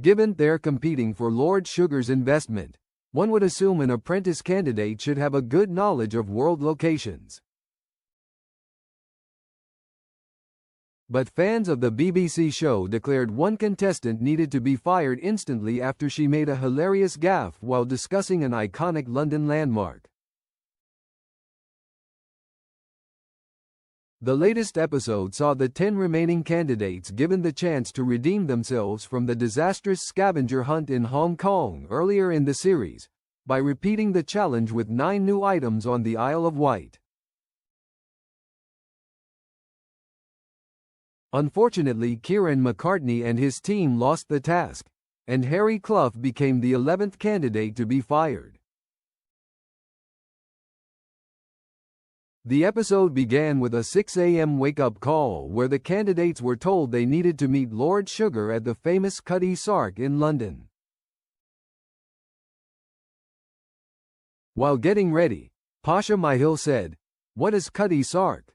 Given they're competing for Lord Sugar's investment, one would assume an apprentice candidate should have a good knowledge of world locations. But fans of the BBC show declared one contestant needed to be fired instantly after she made a hilarious gaffe while discussing an iconic London landmark. The latest episode saw the 10 remaining candidates given the chance to redeem themselves from the disastrous scavenger hunt in Hong Kong earlier in the series, by repeating the challenge with 9 new items on the Isle of Wight. Unfortunately, Kieran McCartney and his team lost the task, and Harry Clough became the 11th candidate to be fired. The episode began with a 6 a.m. wake-up call where the candidates were told they needed to meet Lord Sugar at the famous Cutty Sark in London. While getting ready, Pascha Mahil said, "What is Cutty Sark?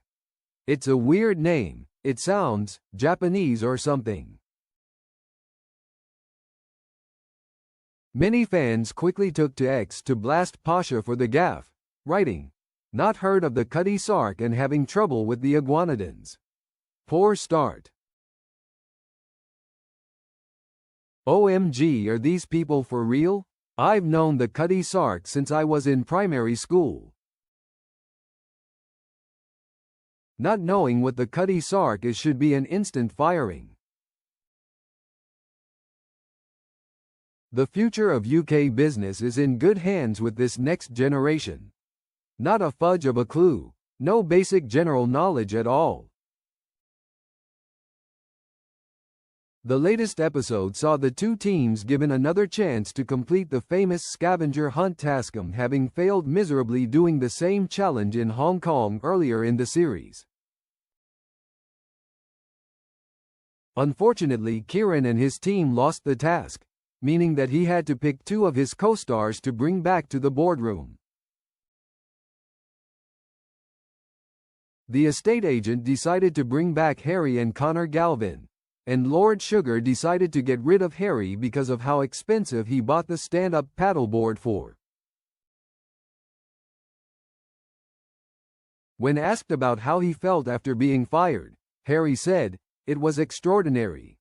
It's a weird name. It sounds Japanese or something." Many fans quickly took to X to blast Pascha for the gaffe, writing, "Not heard of the Cutty Sark and having trouble with the iguanodons. Poor start. OMG, are these people for real? I've known the Cutty Sark since I was in primary school. Not knowing what the Cutty Sark is should be an instant firing." The future of UK business is in good hands with this next generation. Not a fudge of a clue, no basic general knowledge at all. The latest episode saw the two teams given another chance to complete the famous scavenger hunt task, having failed miserably doing the same challenge in Hong Kong earlier in the series. Unfortunately, Kieran and his team lost the task, meaning that he had to pick 2 of his co-stars to bring back to the boardroom. The estate agent decided to bring back Harry and Connor Galvin, and Lord Sugar decided to get rid of Harry because of how expensive he bought the stand-up paddleboard for. When asked about how he felt after being fired, Harry said, "It was extraordinary.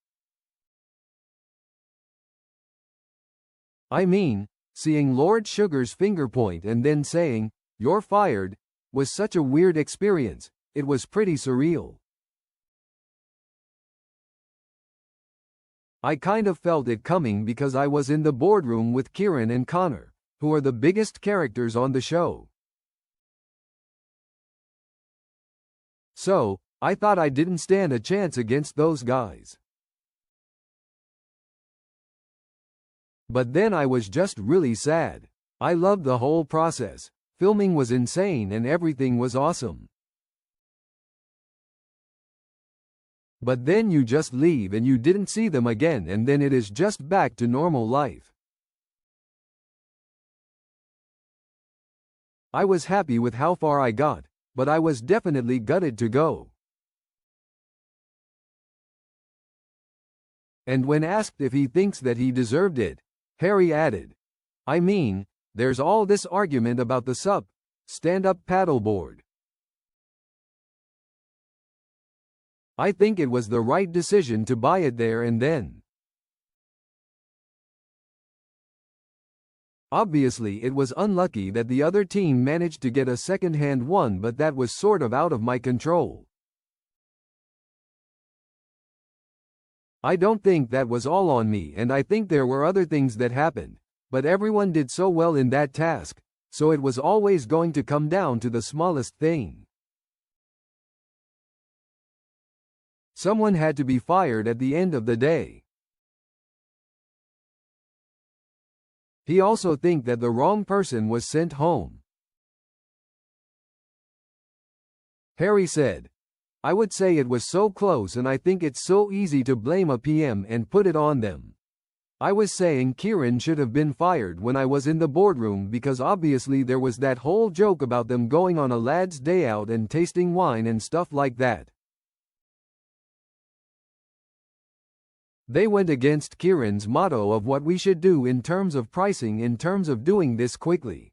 I mean, seeing Lord Sugar's finger point and then saying, 'You're fired,' was such a weird experience. It was pretty surreal. I kind of felt it coming because I was in the boardroom with Kieran and Connor, who are the biggest characters on the show. So, I thought I didn't stand a chance against those guys. But then I was just really sad. I loved the whole process. Filming was insane and everything was awesome. But then you just leave and you didn't see them again, and then it is just back to normal life. I was happy with how far I got, but I was definitely gutted to go." And when asked if he thinks that he deserved it, Harry added, "I mean, there's all this argument about the stand-up paddleboard. I think it was the right decision to buy it there and then. Obviously it was unlucky that the other team managed to get a second-hand one, but that was sort of out of my control. I don't think that was all on me, and I think there were other things that happened, but everyone did so well in that task, so it was always going to come down to the smallest thing. Someone had to be fired at the end of the day." He also thinks that the wrong person was sent home. Harry said, "I would say it was so close, and I think it's so easy to blame a PM and put it on them. I was saying Kieran should have been fired when I was in the boardroom because obviously there was that whole joke about them going on a lad's day out and tasting wine and stuff like that. They went against Kieran's motto of what we should do in terms of pricing, in terms of doing this quickly.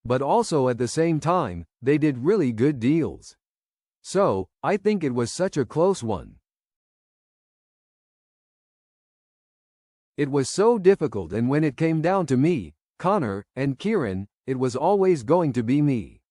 But also at the same time, they did really good deals. So, I think it was such a close one. It was so difficult, and when it came down to me, Connor, and Kieran, it was always going to be me.